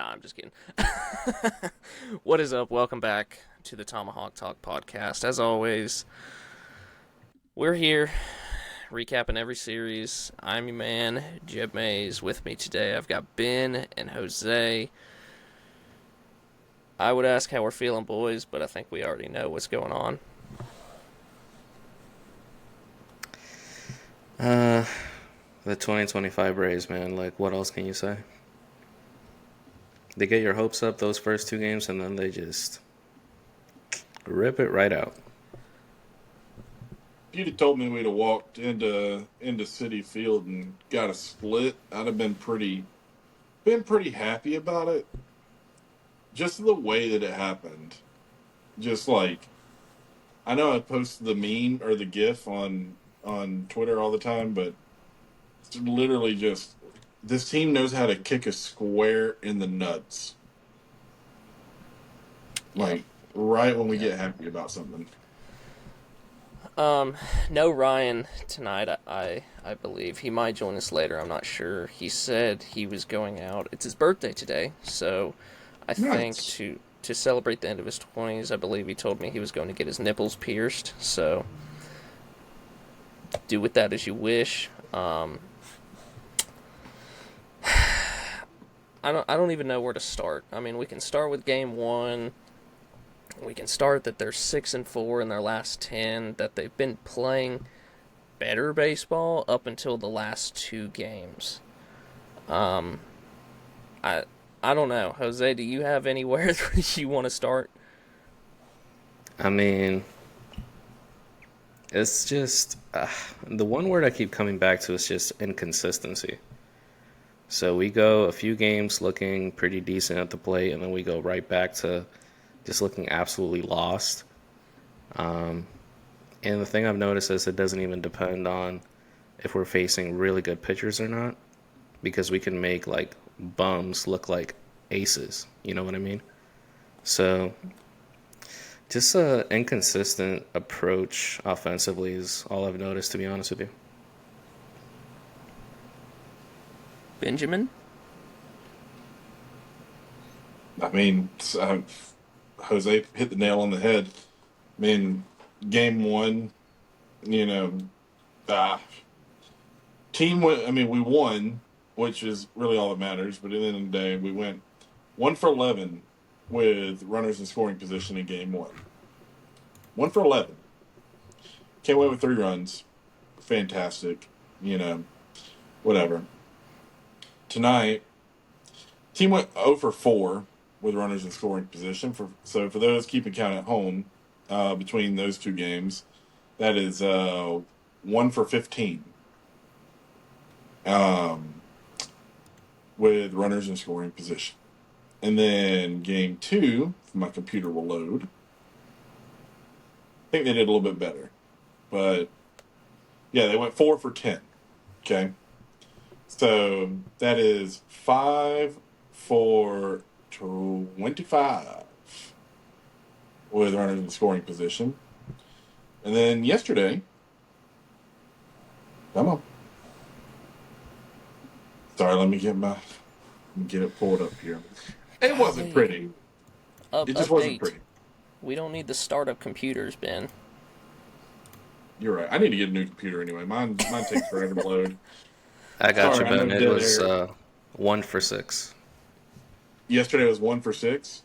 Nah, I'm just kidding. What is up? Welcome back to the Tomahawk Talk podcast. As always, we're here recapping every series. I'm your man, Jeb Mays. With me today, I've got Ben and Jose. I would ask how we're feeling, boys, but I think we already know what's going on. The 2025 Braves, man. Like, what else can you say? They get your hopes up those first two games, and then they just rip it right out. If you'd have told me we'd have walked into City Field and got a split, I'd have been pretty happy about it. Just the way that it happened. Just like I know I post the meme or the GIF on Twitter all the time, but it's literally just this team knows how to kick a square in the nuts. Like right when we get happy about something. No Ryan tonight, I believe. He might join us later, I'm not sure. He said he was going out. It's his birthday today, so I think Nice. to celebrate the end of his 20s, I believe he told me he was going to get his nipples pierced, so do with that as you wish. I don't even know where to start. I mean, we can start with game 1. We can start that they're 6-4 in their last 10, that they've been playing better baseball up until the last 2 games. Um, I I don't know, Jose. Do you have anywhere that you want to start? I mean, it's just the one word I keep coming back to is just inconsistency. So we go a few games looking pretty decent at the plate, and then we go right back to just looking absolutely lost. Um, and the thing I've noticed is it doesn't even depend on if we're facing really good pitchers or not, because we can make like bums look like aces. You know what I mean? So just a inconsistent approach offensively is all I've noticed, to be honest with you. Benjamin? I mean, Jose hit the nail on the head. I mean, game 1, you know, uh, I mean, we won, which is really all that matters. But at the end of the day, we went 1 for 11 with runners in scoring position in game 1. 1 for 11. Came away with 3 runs. Fantastic. Whatever. Tonight, team went 0 for 4 with runners in scoring position. So for those keeping count at home, between those 2 games, that is 1 for 15. Um, with runners in scoring position. And then game 2, if my computer will load, I think they did a little bit better. But yeah, they went 4 for 10. Okay. So that is 5 for 25 with runners in scoring position. And then yesterday, come on. Sorry, let me get it pulled up here. It wasn't Golly. pretty. It just wasn't Update. pretty. We don't need the startup computers, Ben. You're right. I need to get a new computer anyway. Mine takes forever to load. I got you, Sorry, I know Ben. It dead was air. 1 for 6. Yesterday was 1 for 6.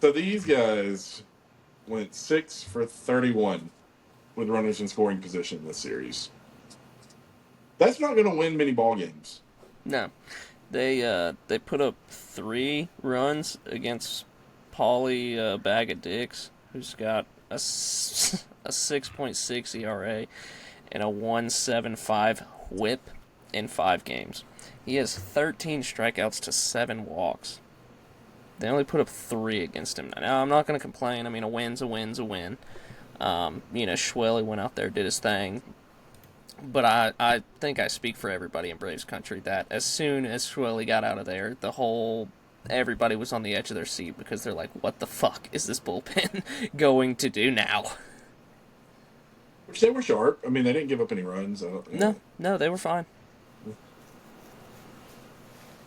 So these guys went 6 for 31 with runners in scoring position this series. That's not going to win many ball games. No, they put up 3 runs against Paulie Bag of Dicks, who's got a 6.6 ERA and a 1.75 WHIP in 5 games. He has 13 strikeouts to 7 walks. They only put up 3 against him. Now, I'm not going to complain. I mean, a win's a win's a win. Schwelly went out there, did his thing. But I think I speak for everybody in Braves country that as soon as Schwelly got out of there, everybody was on the edge of their seat because they're like, what the fuck is this bullpen going to do now? Which they were sharp. I mean, they didn't give up any runs. No, they were fine.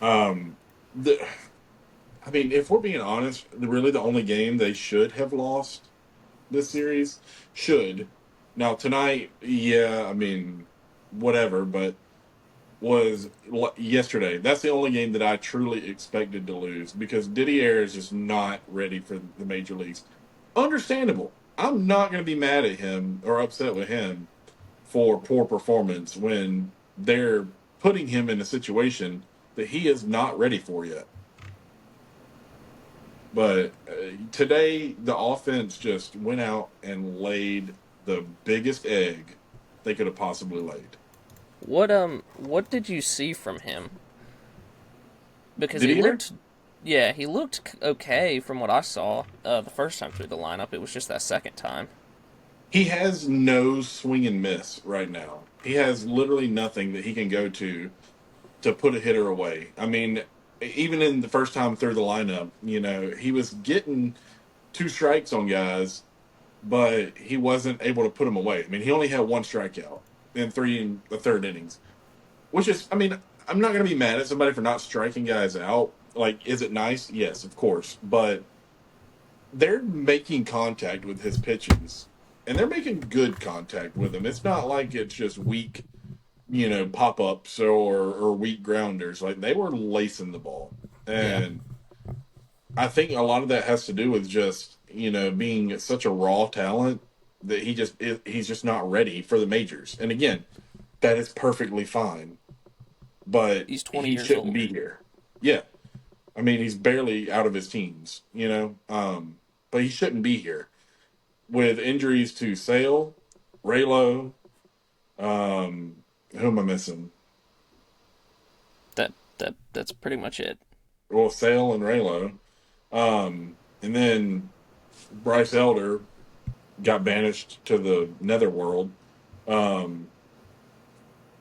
Um, the, I mean, if we're being honest, really the only game they should have lost this series should. Now tonight, yeah, I mean, whatever, but was yesterday. That's the only game that I truly expected to lose because Didier is just not ready for the major leagues. Understandable. I'm not going to be mad at him or upset with him for poor performance when they're putting him in a situation that he is not ready for yet. But today, the offense just went out and laid the biggest egg they could have possibly laid. What did you see from him? Because Did he he hear? looked, yeah, he looked okay from what I saw the first time through the lineup. It was just that second time. He has no swing and miss right now. He has literally nothing that he can go to put a hitter away. I mean, even in the first time through the lineup, he was getting two strikes on guys, but he wasn't able to put them away. I mean, he only had one strikeout in three and the third innings, which is, I mean, I'm not going to be mad at somebody for not striking guys out. Like, is it nice? Yes, of course. But they're making contact with his pitches, and they're making good contact with him. It's not like it's just weak, pop ups or weak grounders. Like they were lacing the ball, Yeah, and I think a lot of that has to do with just being such a raw talent that he's just not ready for the majors. And again, that is perfectly fine, but he's 20 he years shouldn't old. be here. Yeah, I mean he's barely out of his teens, but he shouldn't be here with injuries to Sale, Raylo. Who am I missing? That's pretty much it. Well, Sale and Raylo. And then Bryce Elder got banished to the netherworld. Um,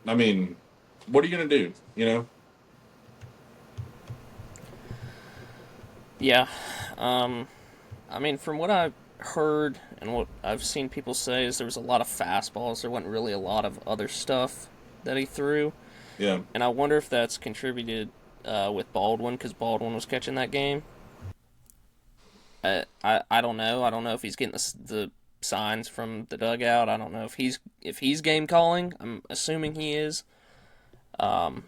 I mean, what are you going to do? Yeah. Um, I mean, from what I've heard and what I've seen people say is there was a lot of fastballs. There wasn't really a lot of other stuff that he threw, Yeah. and I wonder if that's contributed with Baldwin because Baldwin was catching that game. I don't know. I don't know if he's getting the signs from the dugout. I don't know if he's game calling. I'm assuming he is. Um,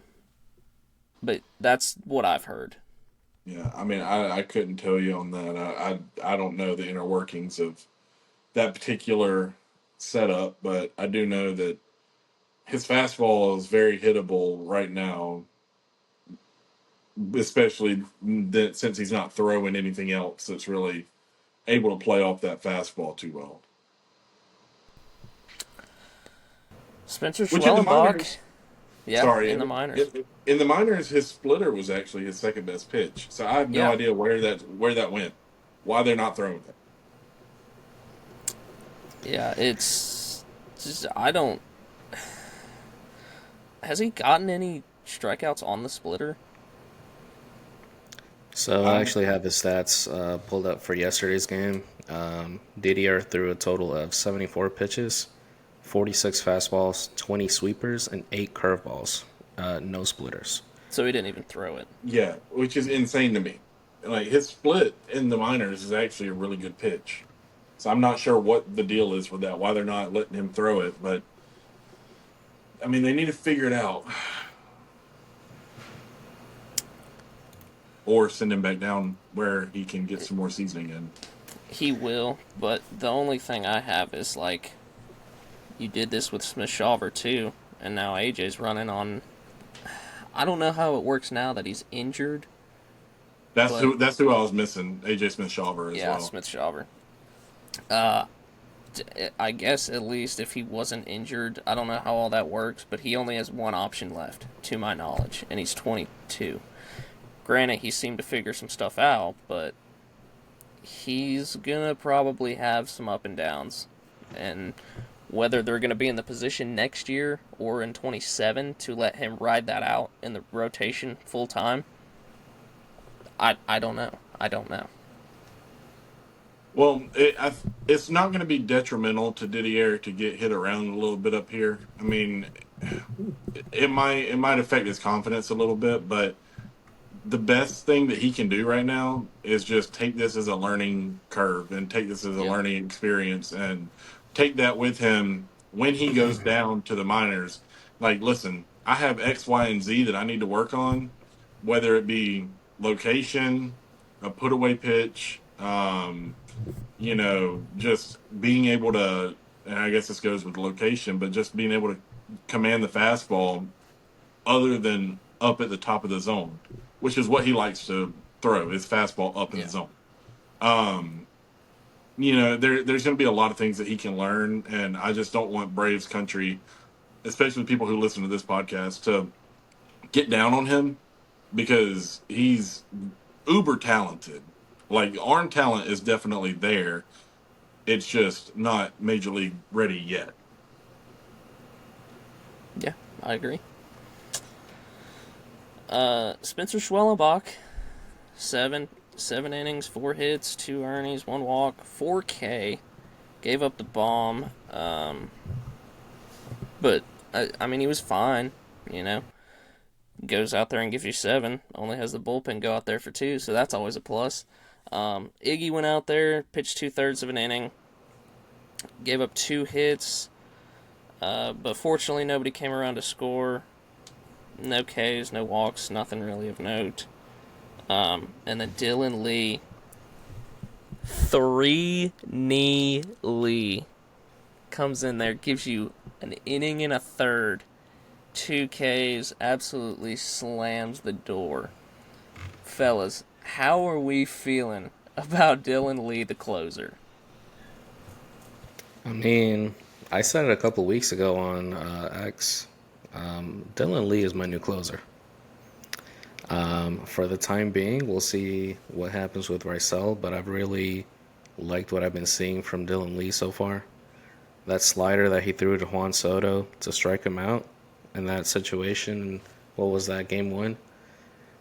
but that's what I've heard. Yeah. I mean, I couldn't tell you on that. I don't know the inner workings of that particular setup, but I do know that his fastball is very hittable right now, especially since he's not throwing anything else that's really able to play off that fastball too well. Spencer Which in the Schwellenbach, minors, yeah, sorry, in the minors, in the minors, his splitter was actually his second best pitch. So I have no yeah, idea where that went, why they're not throwing it. yeah. It's just I don't. Has he gotten any strikeouts on the splitter? So I I actually have his stats pulled up for yesterday's game. Didier threw a total of 74 pitches, 46 fastballs, 20 sweepers, and 8 curveballs. No splitters. So he didn't even throw it. Yeah, which is insane to me. Like his split in the minors is actually a really good pitch. So I'm not sure what the deal is with that, why they're not letting him throw it, but I mean they need to figure it out. Or send him back down where he can get some more seasoning in. He will, but the only thing I have is like you did this with Smith Shawver too, and now AJ's running on. I don't know how it works now that he's injured, That's but who I was missing. AJ Smith Shawver as yeah, well. Smith Shawver. Uh, I guess at least if he wasn't injured, I don't know how all that works, but he only has one option left, to my knowledge, and he's 22. Granted, he seemed to figure some stuff out, but he's gonna probably have some up and downs, and whether they're gonna be in the position next year or in 27 to let him ride that out in the rotation full time, I don't know. I don't know. Well, it's not going to be detrimental to Didier to get hit around a little bit up here. I mean, it might affect his confidence a little bit, but the best thing that he can do right now is just take this as a learning curve and take this as a Yep. learning experience and take that with him when he goes down to the minors. Like, listen, I have X, Y, and Z that I need to work on, whether it be location, a put away pitch, just being able to, and I guess this goes with location, but just being able to command the fastball other than up at the top of the zone, which is what he likes to throw his fastball up in the Yeah. zone. Um, there's going to be a lot of things that he can learn, and I just don't want Braves country, especially people who listen to this podcast, to get down on him because he's uber talented. Like, arm talent is definitely there. It's just not major league ready yet. Yeah, I agree. Spencer Schwellenbach, seven innings, 4 hits, 2 earnings, 1 walk, 4K. Gave up the bomb, but I mean he was fine. Goes out there and gives you 7. Only has the bullpen go out there for 2, so that's always a plus. Iggy went out there, pitched 2/3 of an inning, gave up 2 hits, but fortunately nobody came around to score. No Ks, no walks, nothing really of note. And then Dylan Lee, 3-knee Lee, comes in there, gives you an inning and a third, 2 Ks, absolutely slams the door. Fellas, how are we feeling about Dylan Lee, the closer? I mean, I said it a couple weeks ago on X. Dylan Lee is my new closer. For the time being, we'll see what happens with Rysel, but I've really liked what I've been seeing from Dylan Lee so far. That slider that he threw to Juan Soto to strike him out in that situation, what was that, game 1?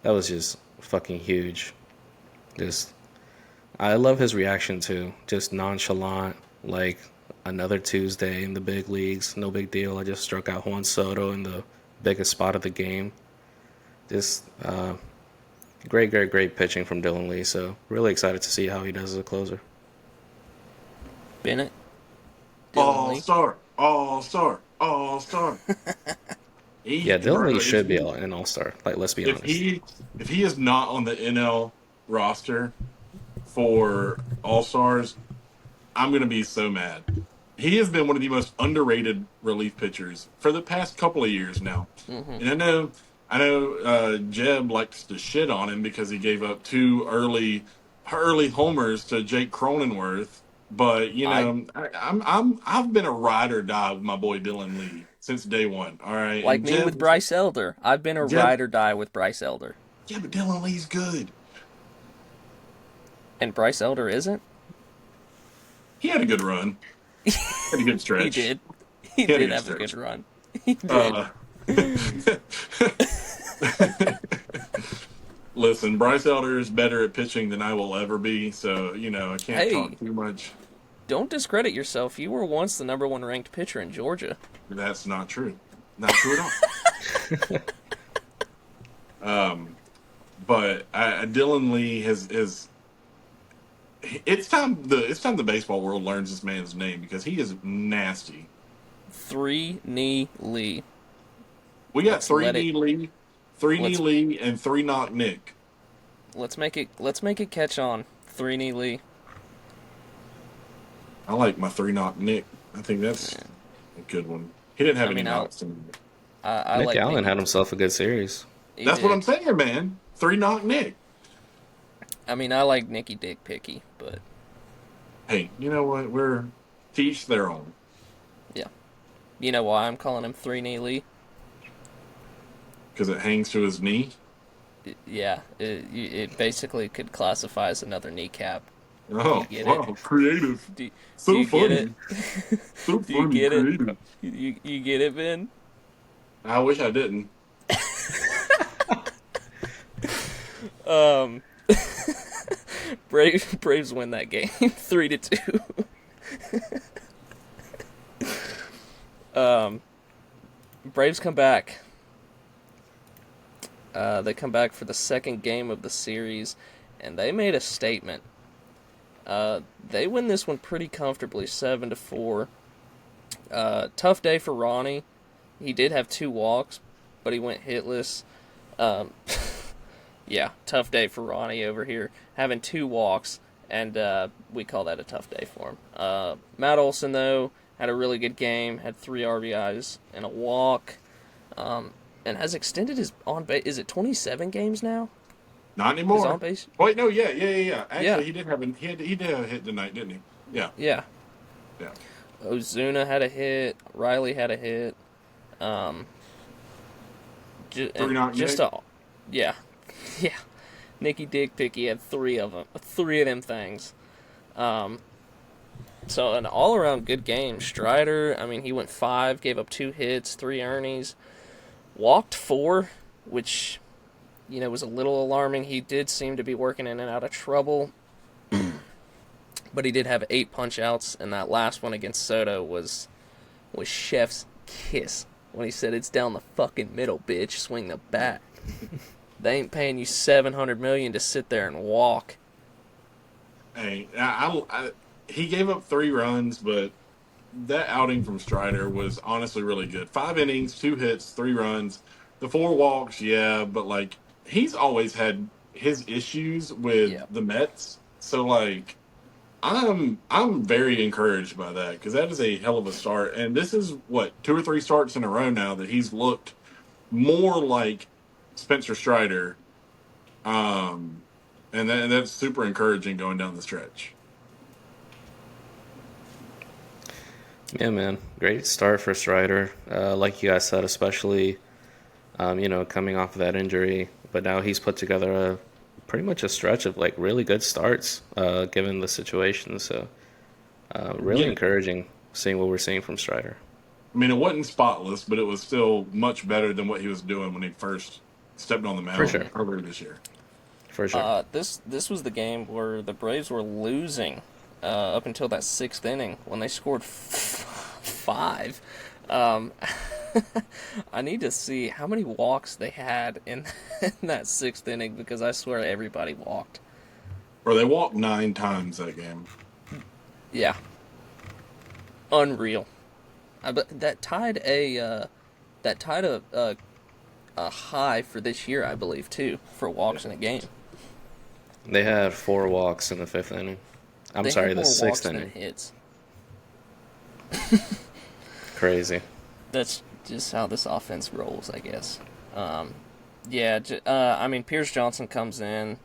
That was just fucking huge. I love his reaction too. Just nonchalant, like another Tuesday in the big leagues. No big deal. I just struck out Juan Soto in the biggest spot of the game. Just great pitching from Dylan Lee. So really excited to see how he does as a closer. Bennett? Dylan All Lee? star, all star, all star. Yeah, Dylan Lee should be an all-star. Like, let's be honest. If he is not on the NL roster for all stars, I'm gonna be so mad. He has been one of the most underrated relief pitchers for the past couple of years now. Mm-hmm. And I know, Jeb likes to shit on him because he gave up 2 early homers to Jake Cronenworth. But I've been a ride or die with my boy Dylan Lee since day one. All right, Like and me with Bryce Elder. I've been a Jeb, ride or die with Bryce Elder. yeah, but Dylan Lee's good. And Bryce Elder isn't? He had a good run. Had a good stretch. He did. He had a He did good have a stretch. good run. He did. Listen, Bryce Elder is better at pitching than I will ever be, so I can't talk too much. Don't discredit yourself. You were once the number 1 ranked pitcher in Georgia. That's not true. Not true at all. But Dylan Lee has. It's time the baseball world learns this man's name because he is nasty. 3-knee Lee. We got 3-knee Lee, 3-knee Lee, and 3-knock Nick. Let's make it catch on. 3-knee Lee. I like my 3-knock Nick. I think that's a good one. He didn't have any knocks. Nick like Allen had himself a good series. That's what I'm saying, man. 3-knock Nick. I mean, I like Nicky Dick Picky, but hey, you know what? We're to each their own. Yeah. You know why I'm calling him 3-knee Lee? Because it hangs to his knee? Yeah. It basically could classify as another kneecap. Oh, wow. Creative. So you funny. Get it? So do you funny, get creative. it? You get it, Ben? I wish I didn't. Braves win that game 3-2. Braves come back. They come back for the second game of the series, and they made a statement. They win this one pretty comfortably, 7-4. Tough day for Ronnie. He did have 2 walks, but he went hitless. Um, yeah, tough day for Ronnie over here, having 2 walks, and we call that a tough day for him. Matt Olson, though, had a really good game, had 3 RBIs and a walk, and has extended his on base. Is it 27 games now? Not His anymore. on base? Wait, no, yeah. Yeah, Actually, he did have a hit tonight, didn't he? Yeah, yeah. yeah. Ozuna had a hit. Riley had a hit. Three And not just game. yeah, yeah. Nicky Dick Picky had 3 of them things. Um, so an all around good game. Strider, I mean, he went 5, gave up 2 hits, 3 earnies, walked 4, which was a little alarming. He did seem to be working in and out of trouble, but he did have 8 punch outs, and that last one against Soto was chef's kiss when he said, "It's down the fucking middle, bitch. Swing the bat. They ain't paying you $700 million to sit there and walk." Hey, he gave up 3 runs, but that outing from Strider was honestly really good. 5 innings, 2 hits, 3 runs, the 4 walks. Yeah, but like he's always had his issues with Yeah, the Mets, so like I'm very encouraged by that because that is a hell of a start. And this is what 2 or 3 starts in a row now that he's looked more like Spencer Strider, um, and that's super encouraging going down the stretch. Yeah, man, great start for Strider. Like you guys said, especially coming off of that injury, but now he's put together a pretty much a stretch of like really good starts, given the situation. So really Yeah, encouraging seeing what we're seeing from Strider. I mean it wasn't spotless, but it was still much better than what he was doing when he first stepped on the For mound sure, earlier this year. for sure. this was the game where the Braves were losing up until that 6th inning when they scored 5. Um, I need to see how many walks they had in that 6th inning because I swear everybody walked. Or they walked 9 times that game. Yeah, unreal. But that tied a high for this year, I believe, too, for walks in a game. They had 4 walks in the 5th inning. I'm They sorry, had the more sixth walks than inning. hits. Crazy. That's just how this offense rolls, I guess. Yeah, I mean, Pierce Johnson comes in,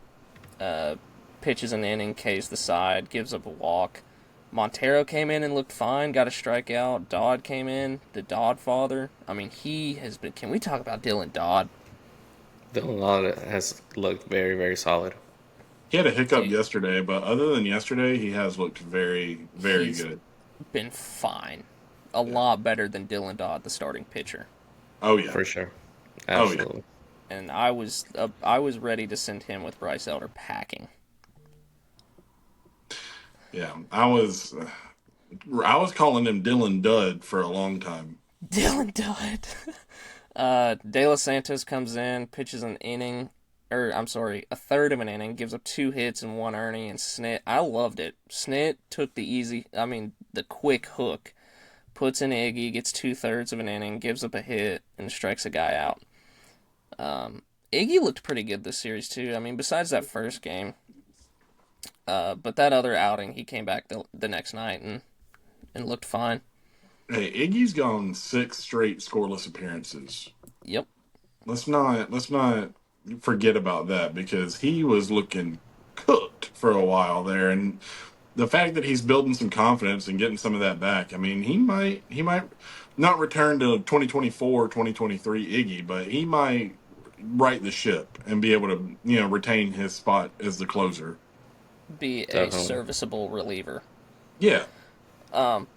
uh, pitches an inning, K's the side, gives up a walk. Montero came in and looked fine, got a strikeout. Dodd came in, the Dodd father. I mean, he has been. Can we talk about Dylan Dodd? Dylan Lara has looked very, very solid. He had a hiccup Dude, yesterday, but other than yesterday, he has looked very, very he's good. been fine. A Yeah. lot better than Dylan Dodd, the starting pitcher. Oh yeah. For sure. Oh yeah. Absolutely. And I was ready to send him with Bryce Elder packing. Yeah. I was calling him Dylan Dud for a long time. Dylan Dodd. De Los Santos comes in, pitches an inning, or I'm sorry, a third of an inning, gives up 2 hits and 1 earning, and Snit. I loved it. Snit took the quick hook, puts in Iggy, gets 2/3 of an inning, gives up a hit, and strikes a guy out. Iggy looked pretty good this series too. I mean, besides that first game, but that other outing, he came back the next night and looked fine. Hey, Iggy's gone 6 straight scoreless appearances. Yep. Let's not forget about that because he was looking cooked for a while there, and the fact that he's building some confidence and getting some of that back. I mean, he might not return to 2024, 2023 Iggy, but he might right the ship and be able to retain his spot as the closer. Be a Definitely. serviceable reliever. Yeah,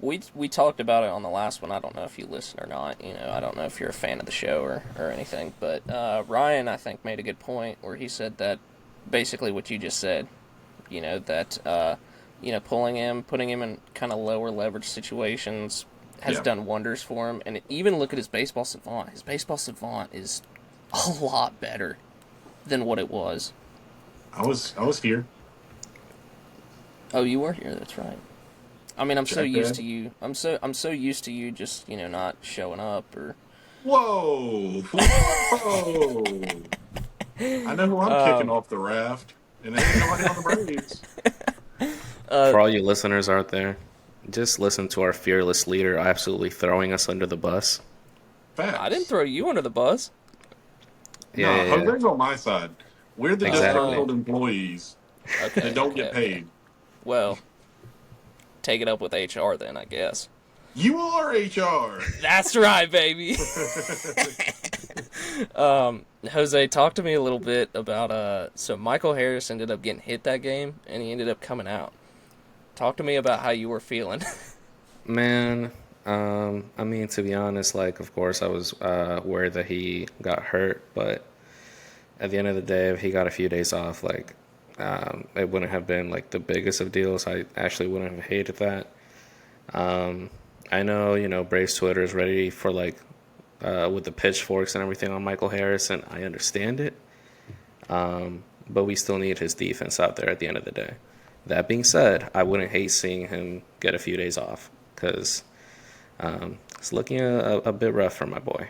We talked about it on the last one. I don't know if you listened or not. I don't know if you're a fan of the show or anything. But Ryan, I think, made a good point where he said that basically what you just said. That putting him in kind of lower leverage situations has yeah. done wonders for him. And even look at his baseball savant. His baseball savant is a lot better than what it was. I was here. Oh, you were here. That's right. I mean, I'm so Jack used Dad. to you. I'm so used to you just not showing up or. Whoa, whoa! I know who I'm kicking off the raft, and it ain't nobody on the Braves. For all you listeners out there, just listen to our fearless leader absolutely throwing us under the bus. I didn't Facts. throw you under the bus. Yeah, No, yeah, yeah. Jose's on my side. We're the Exactly. Oh, disgruntled employees that okay, don't okay, get okay. paid. Well, take it up with HR then, I guess. You are HR. That's right, baby. Jose, talk to me a little bit about so Michael Harris ended up getting hit that game and he ended up coming out. Talk to me about how you were feeling. Man, I mean, to be honest, like, of course, I was worried that he got hurt, but at the end of the day, if he got a few days off, like, it wouldn't have been like the biggest of deals. I actually wouldn't have hated that. Um, I know, Braves Twitter is ready for like with the pitchforks and everything on Michael Harris, and I understand it. But we still need his defense out there at the end of the day. That being said, I wouldn't hate seeing him get a few days off because it's looking a bit rough for my boy.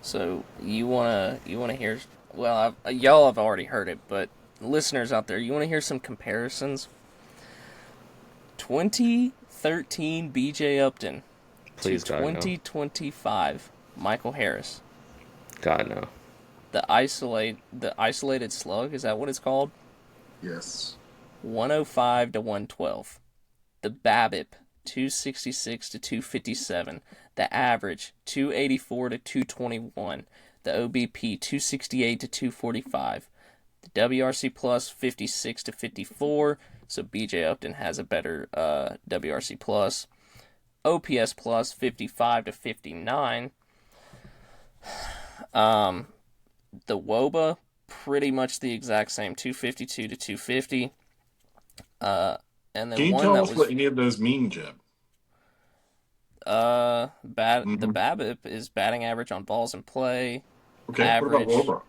So you wanna hear? Well, y'all have already heard it, but listeners out there, you want to hear some comparisons? 2013 B.J. Upton to Please, God, no. 2025 Michael Harris. God, no. The isolated slug, is that what it's called? Yes. 105 to 112. The BABIP 266 to 257. The average 284 to 221. The OBP 268 to 245. The WRC plus 56 to 54. So BJ Upton has a better WRC plus. OPS plus 55 to 59. The WOBA pretty much the exact same, 252 to 250. And Can then you one tell that us what was any of those mean, Jeb? the Mm-hmm. BABIP is batting average on balls in play, Okay. What about average. Wilbur?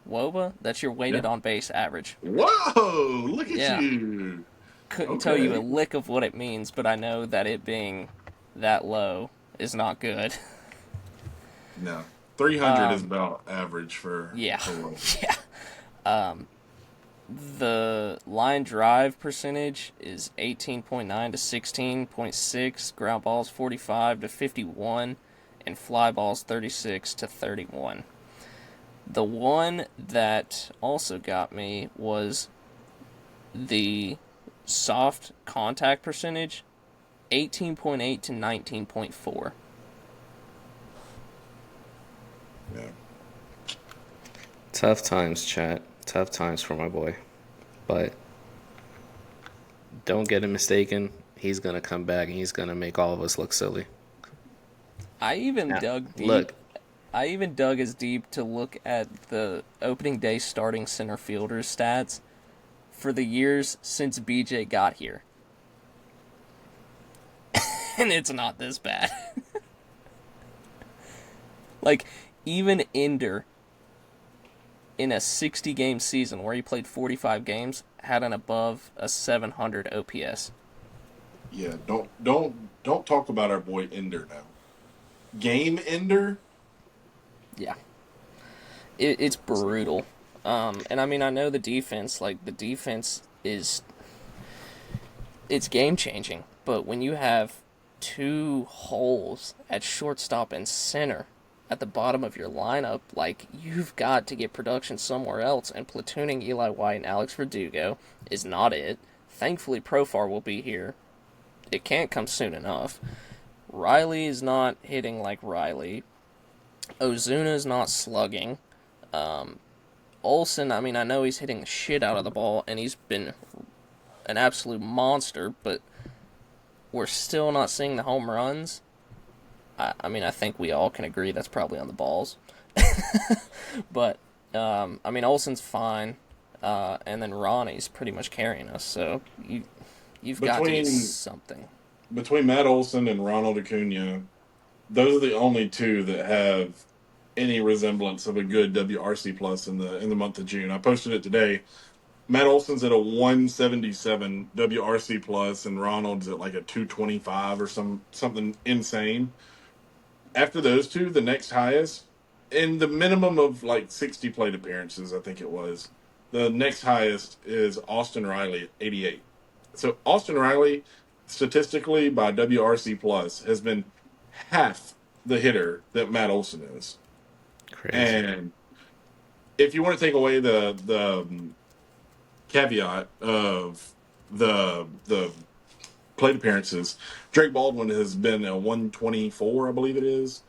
WOBA, that's your weighted Yeah. on base average. Whoa! Look at Yeah, you. couldn't tell you a Okay. lick of what it means, but I know that it being that low is not good. No. 300 is Um, about average for yeah, for Wilbur. yeah. The line drive percentage is 18.9 to 16.6, ground balls 45 to 51, and fly balls 36 to 31. The one that also got me was the soft contact percentage, 18.8 to 19.4. Yeah. Tough times, chat. Tough times for my boy. But don't get it mistaken. He's going to come back and he's going to make all of us look silly. I even Now, dug deep. look, I even dug as deep to look at the opening day starting center fielders stats for the years since BJ got here. And it's not this bad. Like, even Ender, in a 60 game season where he played 45 games, had an above a 700 OPS. Yeah. Don't talk about our boy Ender now. Game Ender. Yeah. It's brutal. And I mean, I know the defense, like, the defense is. It's game changing. But when you have two holes at shortstop and center at the bottom of your lineup, like, you've got to get production somewhere else, and platooning Eli White and Alex Verdugo is not it. Thankfully, Profar will be here. It can't come soon enough. Riley is not hitting like Riley. Ozuna's not slugging. Olson, I mean, I know he's hitting the shit out of the ball, and he's been an absolute monster, but we're still not seeing the home runs. I mean, I think we all can agree that's probably on the balls. But, I mean, Olson's fine, and then Ronnie's pretty much carrying us, so you've got to get between something. between Matt Olson and Ronald Acuna, those are the only two that have any resemblance of a good WRC plus in the month of June. I posted it today. Matt Olson's at a 177 WRC plus, and Ronald's at like a 225 or something insane. After those two, the next highest, in the minimum of like 60 plate appearances, I think it was. The next highest is Austin Riley at 88. So Austin Riley, statistically by WRC plus, has been half the hitter that Matt Olson is. Crazy. And if you want to take away the caveat of the plate appearances, Drake Baldwin has been a 124, I believe it is.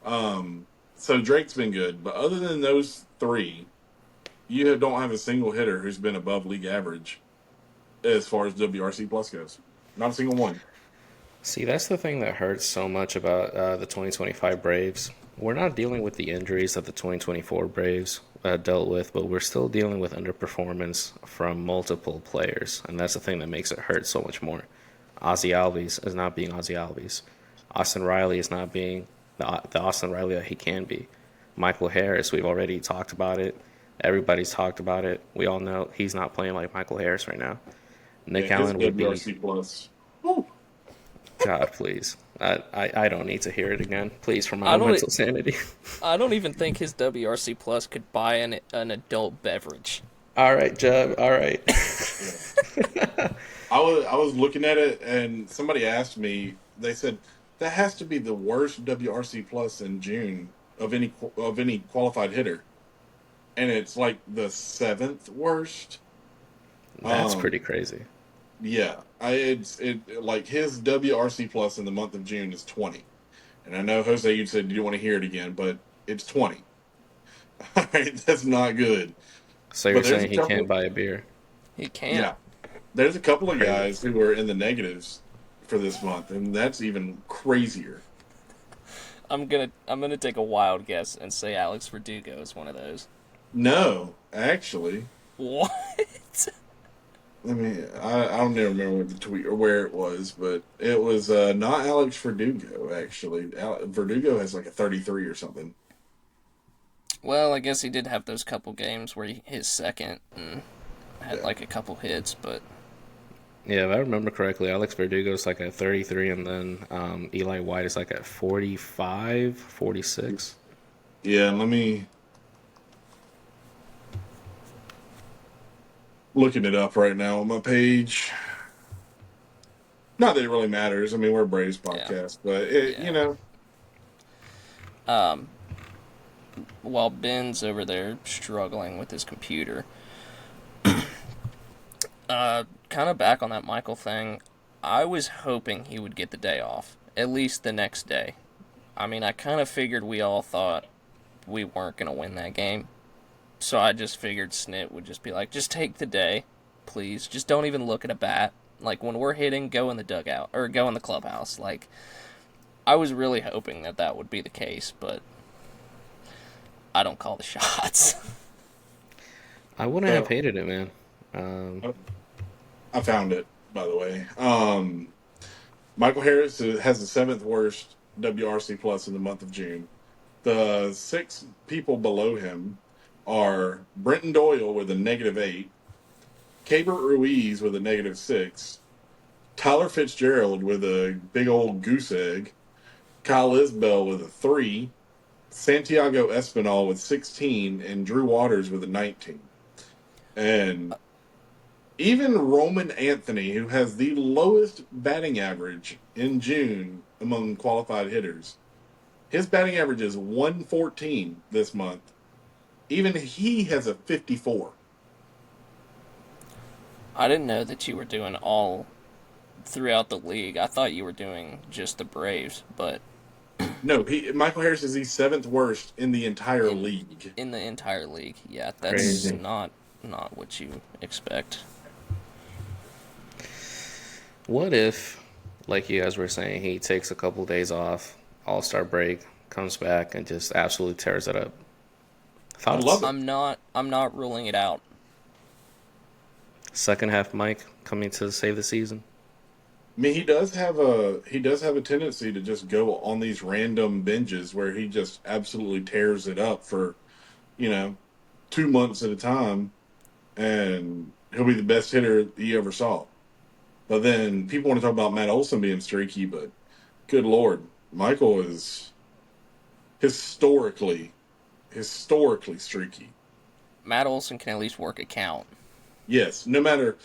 So Drake's been good, but other than those three, you don't have a single hitter who's been above league average as far as WRC plus goes. Not a single one. See, that's the thing that hurts so much about the 2025 Braves. We're not dealing with the injuries that the 2024 Braves dealt with, but we're still dealing with underperformance from multiple players, and that's the thing that makes it hurt so much more. Ozzy Albies is not being Ozzy Albies. Austin Riley is not being the Austin Riley that he can be. Michael Harris, we've already talked about it. Everybody's talked about it. We all know he's not playing like Michael Harris right now. Nick Allen would be WRC plus. Woo. God, please. I don't need to hear it again. Please, for my own mental sanity. I don't even think his WRC plus could buy an adult beverage. All right, Jeb. All right. I was looking at it, and somebody asked me. They said that has to be the worst WRC plus in June of any qualified hitter, and it's like the 7th worst. That's pretty crazy. Yeah, like his WRC plus in the month of June is 20, and I know Jose, you said you want to hear it again, but it's 20. All right, that's not good. So you're saying he can't buy a beer? He can't. Yeah, there's a couple of guys who are in the negatives for this month, and that's even crazier. I'm gonna take a wild guess and say Alex Verdugo is one of those. No, actually. What? I mean, I don't even remember what the tweet or where it was, but it was not Alex Verdugo, actually. Verdugo has like a 33 or something. Well, I guess he did have those couple games where he hit second and had like a couple hits, but... Yeah, if I remember correctly, Alex Verdugo's like at 33, and then Eli White is like at 45, 46. Yeah, let me... Looking it up right now on my page. Not that it really matters. I mean, we're a Braves podcast, but you know. While Ben's over there struggling with his computer, kind of back on that Michael thing, I was hoping he would get the day off, at least the next day. I mean, I kind of figured we all thought we weren't going to win that game. So I just figured Snit would just be like, just take the day, please. Just don't even look at a bat. Like, when we're hitting, go in the dugout, or go in the clubhouse. Like, I was really hoping that would be the case, but I don't call the shots. I wouldn't have hated it, man. I found it, by the way. Michael Harris has the 7th worst WRC plus in the month of June. The 6 people below him are Brenton Doyle with a -8, Cabert Ruiz with a -6, Tyler Fitzgerald with a big old goose egg, Kyle Isbell with a 3, Santiago Espinal with 16, and Drew Waters with a 19. And even Roman Anthony, who has the lowest batting average in June among qualified hitters, his batting average is 114 this month. Even he has a 54. I didn't know that you were doing all throughout the league. I thought you were doing just the Braves, but... No, Michael Harris is the 7th worst in the entire league. In the entire league, yeah. That's Crazy. not what you expect. What if, like you guys were saying, he takes a couple days off, All-Star break, comes back, and just absolutely tears it up? Thoughts? I love it. I'm not ruling it out. Second half Mike coming to save the season? I mean, he does have a tendency to just go on these random binges where he just absolutely tears it up for, you know, 2 months at a time, and he'll be the best hitter you ever saw. But then people want to talk about Matt Olson being streaky, but good lord, Michael is historically streaky. Matt Olson can at least work a count. Yes, no matter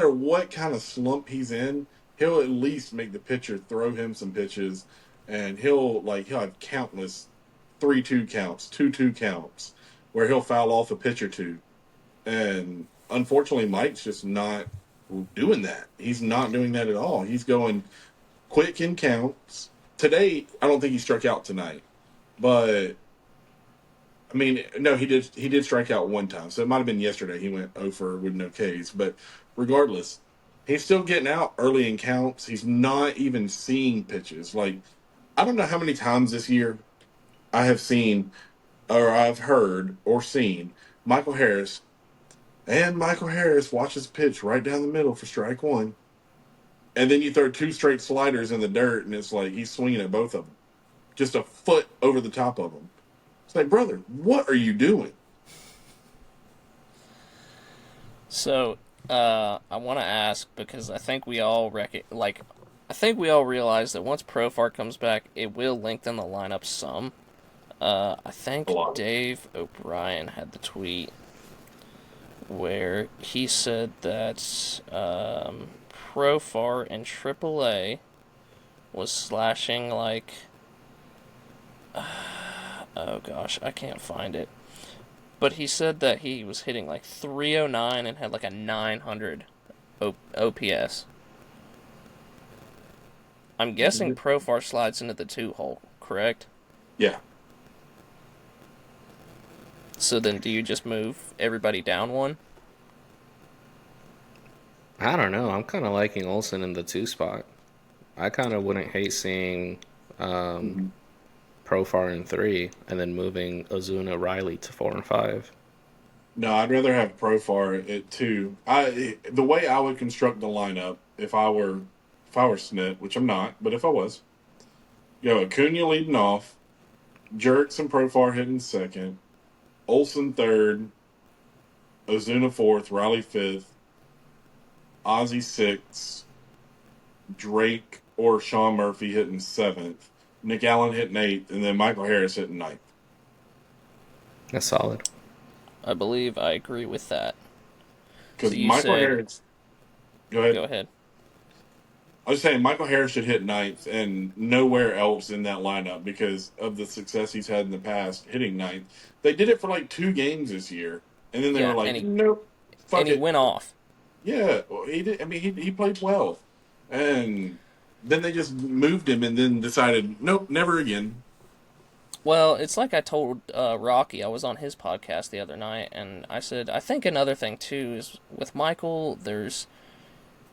what kind of slump he's in, he'll at least make the pitcher throw him some pitches, and he'll have countless 3-2 counts, 2-2 counts, where he'll foul off a pitch or two. And unfortunately, Mike's just not doing that. He's not doing that at all. He's going quick in counts. Today, I don't think he struck out tonight, but I mean, no, he did strike out one time, so it might have been yesterday. He went 0 for with no Ks, but regardless, he's still getting out early in counts. He's not even seeing pitches. Like, I don't know how many times this year I have seen, or I've heard, or seen Michael Harris, and Michael Harris watches pitch right down the middle for strike one, and then you throw two straight sliders in the dirt, and it's like he's swinging at both of them, just a foot over the top of them. It's like, brother, what are you doing? So, I want to ask because I think we all I think we all realize that once Profar comes back, it will lengthen the lineup some. I A think lot. Dave O'Brien had the tweet where he said that Profar in AAA was slashing like, oh gosh, I can't find it. But he said that he was hitting like 309 and had like a 900 OPS. I'm guessing Profar slides into the two hole, correct? Yeah. So then do you just move everybody down one? I don't know. I'm kind of liking Olson in the two spot. I kind of wouldn't hate seeing um, Mhm. Profar in three and then moving Ozuna Riley to 4 and 5. No, I'd rather have Profar at two. The way I would construct the lineup if I were Snit, which I'm not, but if I was, Acuna leading off, Jerks and Profar hitting second, Olson third, Ozuna fourth, Riley fifth, Ozzy sixth, Drake or Sean Murphy hitting seventh, Nick Allen hitting eighth, and then Michael Harris hitting ninth. That's solid. I believe I agree with that. So Because you Michael said, Harris, go ahead. go ahead. I was saying Michael Harris should hit ninth and nowhere else in that lineup because of the success he's had in the past hitting ninth. They did it for like 2 games this year, and then they were Yeah, like, nope, and fuck he it. went off. Yeah, well, he did. I mean, he played well, and then they just moved him, and then decided, nope, never again. Well, it's like I told Rocky. I was on his podcast the other night, and I said I think another thing too is with Michael.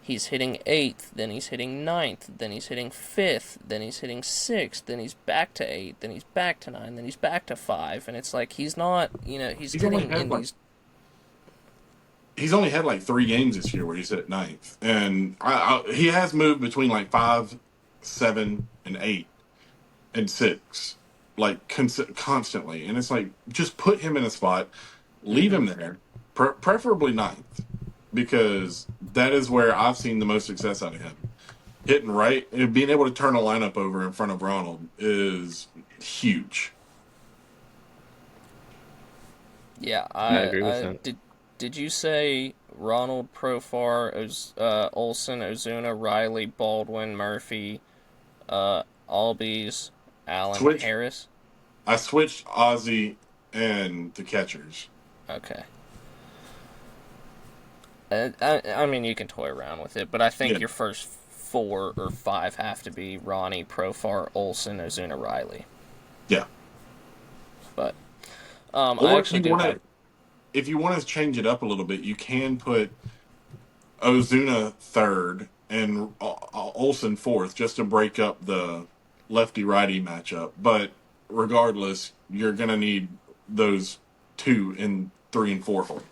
He's hitting eighth, then he's hitting ninth, then he's hitting fifth, then he's hitting sixth, then he's back to eight, then he's back to nine, then he's back to five, and it's like he's not, he's He's only getting had in like these. he's only had like 3 games this year where he's hit ninth, and he has moved between like 5, 7, and 8 and 6, like constantly, and it's like just put him in a spot, leave Mm-hmm. him there, preferably ninth, because that is where I've seen the most success out of him. Hitting right and being able to turn a lineup over in front of Ronald is huge. Yeah, I I, agree with I that. did. Did you say Ronald, Profar, Olson, Ozuna, Riley, Baldwin, Murphy, Albies, Allen, Switch. Harris? I switched Ozzy and the catchers. Okay. I mean, you can toy around with it, but I think Yeah, your first four or five have to be Ronnie, Profar, Olson, Ozuna, Riley. yeah. But I Or actually do have. if you want to change it up a little bit, you can put Ozuna third and Olson fourth, just to break up the lefty righty matchup. But regardless, you're gonna need those two in 3 and 4 hole.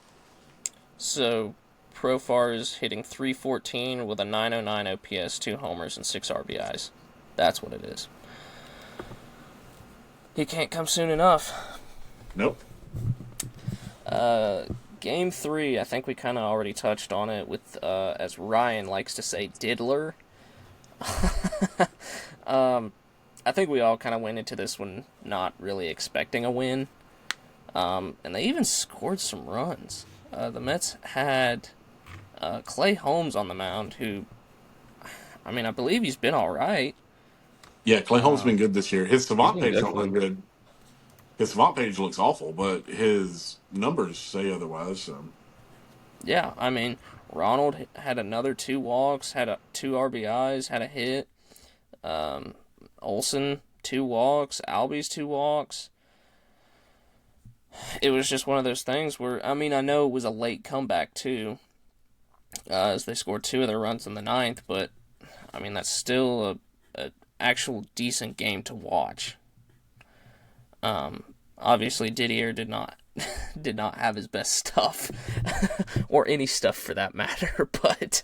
So Profar is hitting 314 with a 909 OPS, 2 homers, and 6 RBIs. That's what it is. He can't come soon enough. Nope. Game 3, I think we kind of already touched on it with, as Ryan likes to say, diddler. I think we all kind of went into this one not really expecting a win. And they even scored some runs. The Mets had Clay Holmes on the mound, who, I mean, I believe he's been all right. Yeah, Clay Holmes been good this year. His He's Savant been page good don't for look him. good. His Savant page looks awful, but his numbers say otherwise. So. Yeah, I mean, Ronald had another 2 walks, had 2 RBIs, had a hit. Olson, 2 walks. Albies, 2 walks. It was just one of those things where, I mean, I know it was a late comeback, too, as they scored 2 of their runs in the ninth, but, I mean, that's still a actual decent game to watch. Obviously, Didier did not did not have his best stuff, or any stuff for that matter, but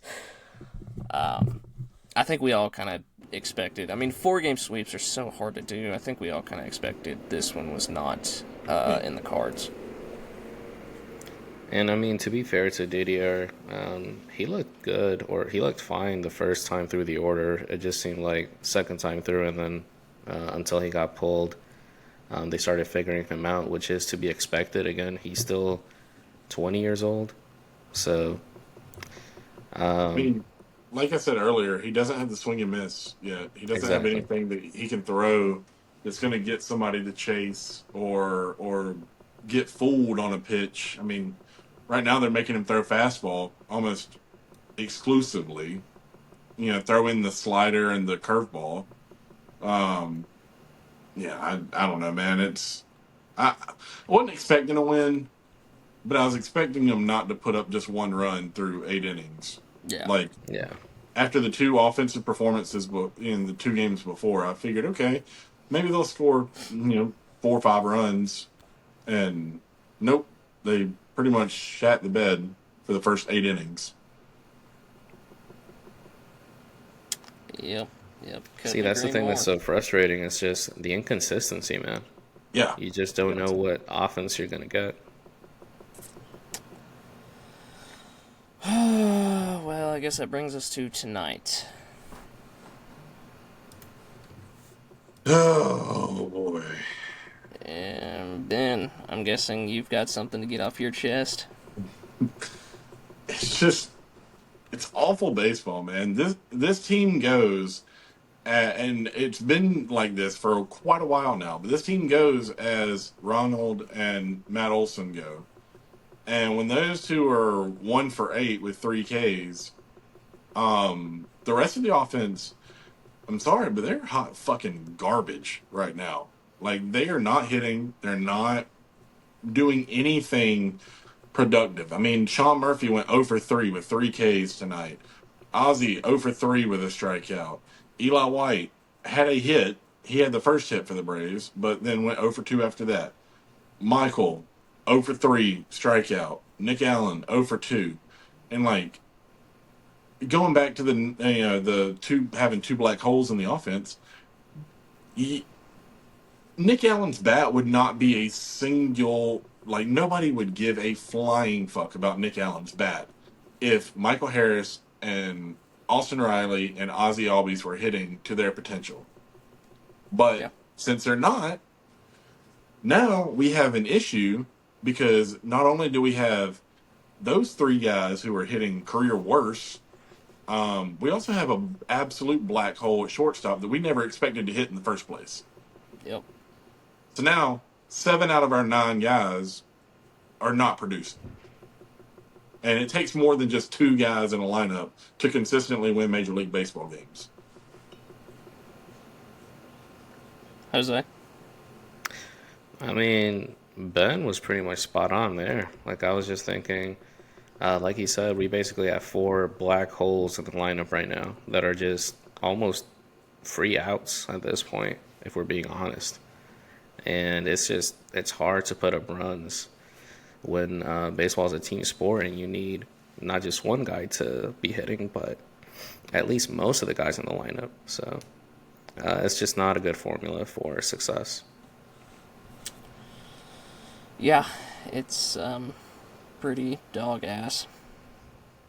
I think we all kind of expected. I mean, 4-game sweeps are so hard to do. I think we all kind of expected this one was not in the cards. And I mean, to be fair to Didier, he looked good, or he looked fine the first time through the order. It just seemed like second time through, and then until he got pulled, they started figuring him out, which is to be expected. Again, he's still 20 years old, so. I mean, like I said earlier, he doesn't have the swing and miss yet. He doesn't have Exactly. anything that he can throw that's going to get somebody to chase or get fooled on a pitch. I mean, right now they're making him throw fastball almost exclusively. You know, throw in the slider and the curveball. Yeah, I don't know, man. I wasn't expecting a win, but I was expecting them not to put up just 1 run through 8 innings. Yeah. Like Yeah. after the 2 offensive performances in the 2 games before, I figured, okay, maybe they'll score 4 or 5 runs, and nope, they pretty much shat the bed for the first 8 innings. Yep. Couldn't See, that's the agree thing more. that's so frustrating. It's just the inconsistency, man. Yeah, You just don't know what offense you're going to get. Well, I guess that brings us to tonight. oh boy. And Ben, I'm guessing you've got something to get off your chest. It's awful baseball, man. This team goes, and it's been like this for quite a while now. But this team goes as Ronald and Matt Olson go, and when those two are 1 for 8 with 3 Ks, the rest of the offense, I'm sorry, but they're hot fucking garbage right now. Like they are not hitting. They're not doing anything productive. I mean, Sean Murphy went 0 for 3 with 3 Ks tonight. Ozzy 0 for 3 with a strikeout. Eli White had a hit. He had the first hit for the Braves, but then went 0 for 2 after that. Michael 0 for 3 strikeout. Nick Allen 0 for 2. And like going back to the two having 2 black holes in the offense, Nick Allen's bat would not be a single, like, nobody would give a flying fuck about Nick Allen's bat if Michael Harris and Austin Riley and Ozzy Albies were hitting to their potential. But Yeah. since they're not, now we have an issue because not only do we have those 3 guys who are hitting career worse, we also have an absolute black hole at shortstop that we never expected to hit in the first place. Yep. So now 7 out of our 9 guys are not producing. And it takes more than just 2 guys in a lineup to consistently win Major League Baseball games. Jose? I mean, Ben was pretty much spot on there. Like, I was just thinking, like he said, we basically have 4 black holes in the lineup right now that are just almost free outs at this point, if we're being honest. And it's hard to put up runs when baseball is a team sport and you need not just one guy to be hitting, but at least most of the guys in the lineup. So it's just not a good formula for success. Yeah, it's pretty dog ass.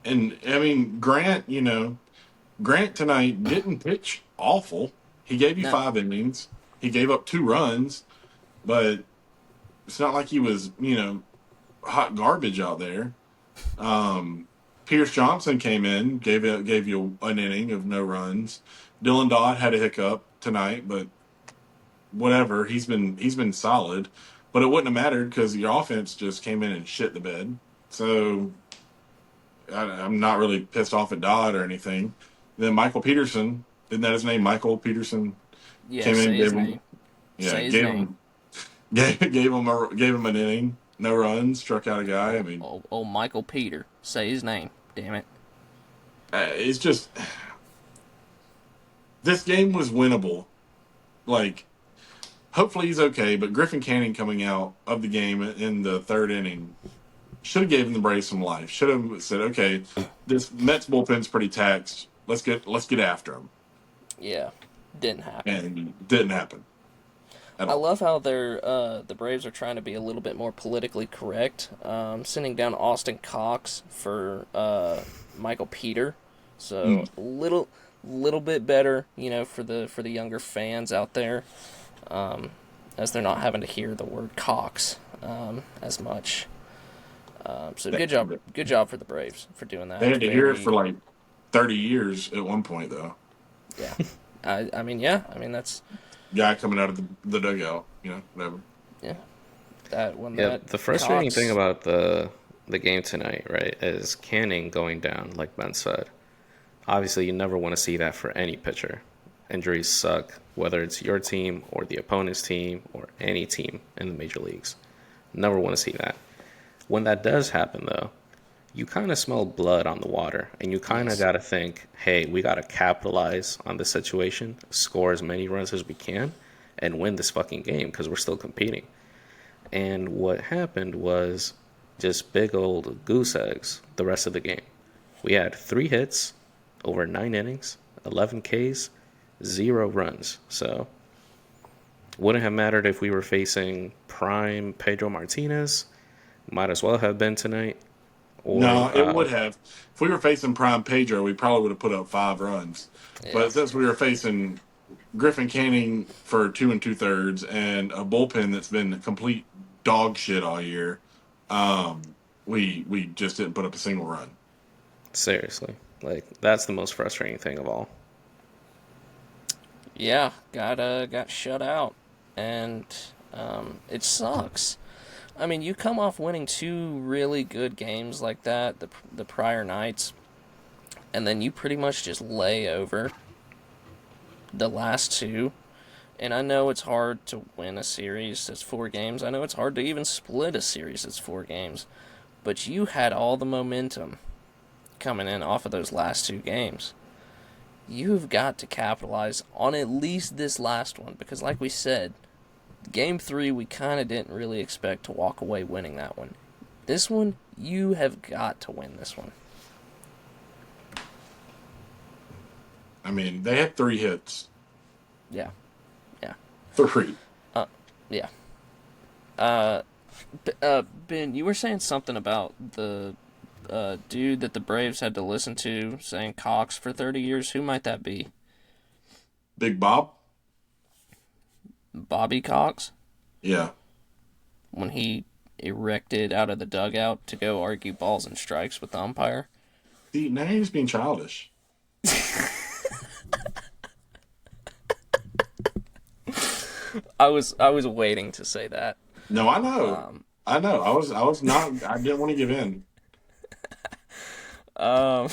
And I mean, Grant tonight didn't pitch awful. He gave you No. 5 innings. He gave up 2 runs, but it's not like he was, hot garbage out there. Pierce Johnson came in, gave you an inning of no runs. Dylan Dodd had a hiccup tonight, but whatever. He's been solid, but it wouldn't have mattered because your offense just came in and shit the bed. So I'm not really pissed off at Dodd or anything. Then Michael Peterson, isn't that his name? Michael Peterson Yeah, came in, say his name. Say his name. Gave him an inning, no runs, struck out a guy. I mean, Oh, Michael Peter. Say his name. Damn it. it's just this game was winnable. Like, hopefully he's okay, but Griffin Canning coming out of the game in the third inning should have given the Braves some life. Should have said, okay, this Mets bullpen's pretty taxed. Let's get after him. Yeah, didn't happen. And it didn't happen at I all. love how the Braves are trying to be a little bit more politically correct, sending down Austin Cox for Michael Peter, so a little bit better, for the younger fans out there, as they're not having to hear the word Cox as much. So good job for the Braves for doing that. They had to hear it for like 30 years at one point, though. Yeah, I mean that's Guy coming out of the dugout, whatever. yeah. That when Yeah, that the frustrating Cox, thing about the game tonight, right, is Canning going down, like Ben said. Obviously, you never want to see that for any pitcher. Injuries suck, whether it's your team or the opponent's team or any team in the major leagues. Never want to see that. When that does happen, though, you kind of smell blood on the water, and you kind of Yes. got to think, hey, we got to capitalize on this situation, score as many runs as we can, and win this fucking game because we're still competing. And what happened was just big old goose eggs the rest of the game. We had 3 hits over 9 innings, 11 Ks, 0 runs. So wouldn't have mattered if we were facing prime Pedro Martinez. Might as well have been tonight. Or No, it would have. If we were facing Prime Pedro, we probably would have put up 5 runs. Yeah. But since we were facing Griffin Canning for 2 2/3 and a bullpen that's been complete dog shit all year, we just didn't put up a single run. seriously, like that's the most frustrating thing of all. Yeah, got shut out, and it sucks. I mean, you come off winning 2 really good games like that the prior nights, and then you pretty much just lay over the last 2. And I know it's hard to win a series that's 4 games. I know it's hard to even split a series that's 4 games, but you had all the momentum coming in off of those last 2 games. You've got to capitalize on at least this last one because, like we said, Game 3 we kind of didn't really expect to walk away winning that one. This one, you have got to win this one. I mean, they had 3 hits. Yeah, yeah, 3. yeah. Ben, you were saying something about the dude that the Braves had to listen to saying Cox for 30 years. Who might that be? Big Bob? Bobby Cox? Yeah. When he erected out of the dugout to go argue balls and strikes with the umpire? See, now he's being childish. I was waiting to say that. No, I know. I know. I was not. I didn't want to give in. Um,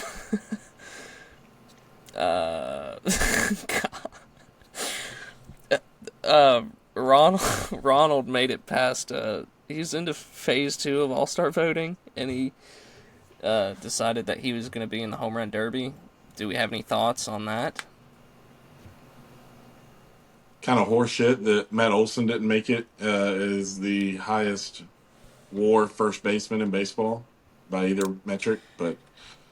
Ronald made it past. He's into phase 2 of All-Star voting, and he decided that he was going to be in the home run derby. Do we have any thoughts on that? Kind of horseshit that Matt Olson didn't make it as the highest WAR first baseman in baseball. by either metric, but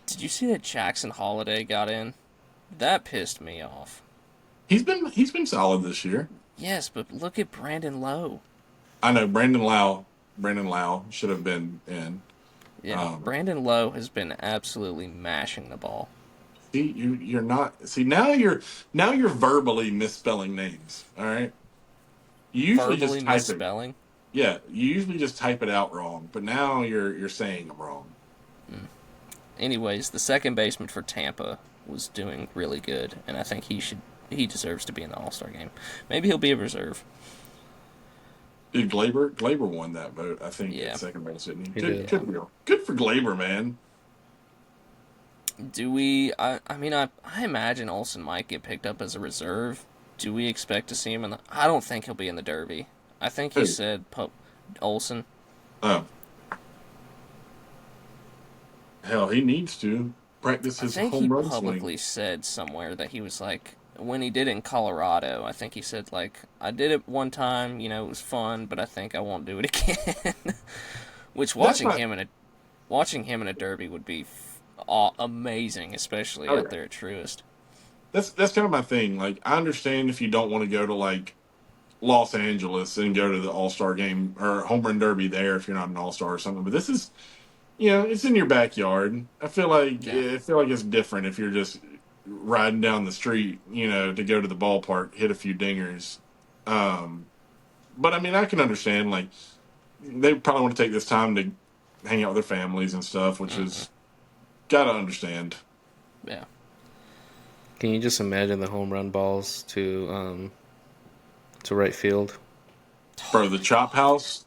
Did you see that Jackson Holiday got in? That pissed me off. he's been solid this year. Yes, but look at Brandon Lowe. I know Brandon Lau should have been in. Yeah, Brandon Lowe has been absolutely mashing the ball. See, you're not. See, now you're verbally misspelling names. All right. You usually Verbally just type it. misspelling. Yeah, you usually just type it out wrong, but now you're saying them wrong. Anyways, the second baseman for Tampa was doing really good, and I think he deserves to be in the All-Star game. Maybe he'll be a reserve. Dude, Glaber won that vote, I think, Yeah. at second base, didn't he? He did. Good for Glaber, man. Do we? I mean, I imagine Olson might get picked up as a reserve. Do we expect to see him in the? I don't think he'll be in the Derby. I think he Who? said Olson. Oh. Hell, he needs to practice I his think he home run publicly swing. said somewhere that he was like, when he did it in Colorado, I think he said like, I did it one time, it was fun, but I think I won't do it again. Which That's not. watching him in a Derby would be amazing, especially Oh, out yeah. there at Truist. That's kind of my thing. Like, I understand if you don't want to go to like Los Angeles and go to the All Star game or home run derby there if you're not an All Star or something. But this is, it's in your backyard. Yeah. I feel like it's different if you're just riding down the street, to go to the ballpark, hit a few dingers. Um, but I mean, I can understand like they probably want to take this time to hang out with their families and stuff, which is gotta understand. Yeah. Can you just imagine the home run balls to right field? Bro, the chop house,